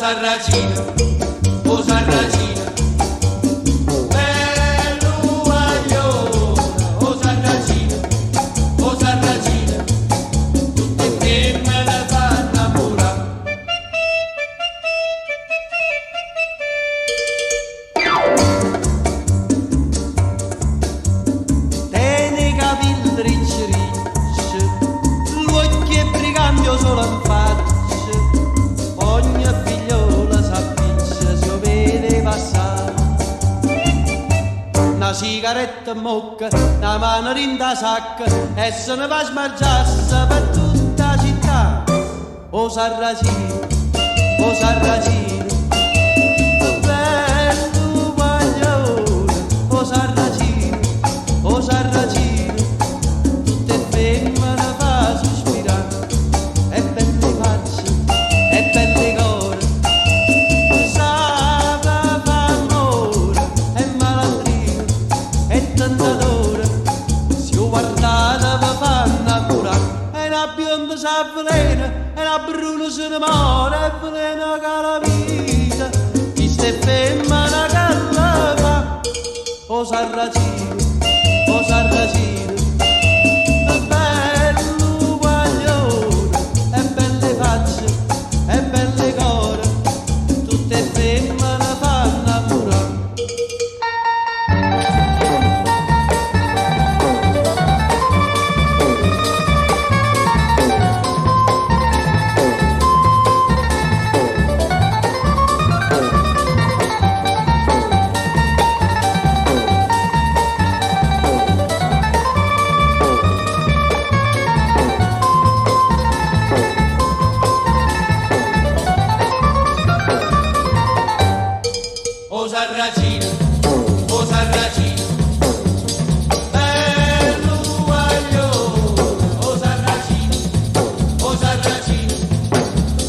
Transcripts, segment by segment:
sarracina, oh sarracina, bello guaglione, oh sarracina, tutte femmine fanno innamorare. Tieni i capelli ricci ricci, l'occhio è brigambio solo in faccia, ogni figliola s'appiccia, si vede passare. Una sigaretta in bocca, una mano in da sacca, e se ne va a smargiarsi per tutta la città. Oh sarracino, bello guaglione, oh sarracino, tutte femmine fa sospirare, e belle facce, e belle core, sa fa amore, e malandrino, e tentatore, si guardate vi fa innamorare, e una bionda s'avvelena, e una bruna se ne muore, e veleno che la vita, chi ste femmina che la fa. Oh sarracino, bello guaglione, e belle facce, e belle core, tutte femmine fanno innamorare. Oh sarracina, bello guaglione, oh sarracina,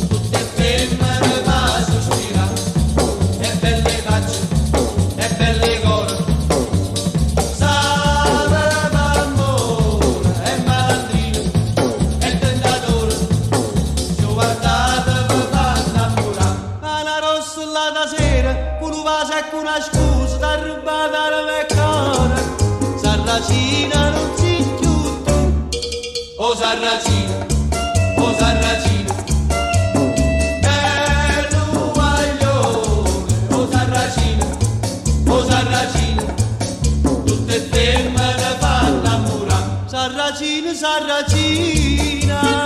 tutte femmine fa sospirare, e belle facce, e belle core, sa fa amore, e malandrino, e tentatore, si guardate vi fa innamorare. Ma la rossa là da sera, con un vaso e con una scusa, t'ha rubata la meccana, sarracina non si chiude. Oh sarracina, bello guaglione, oh sarracina, tutte femmine fanno innamorare. Sarracina,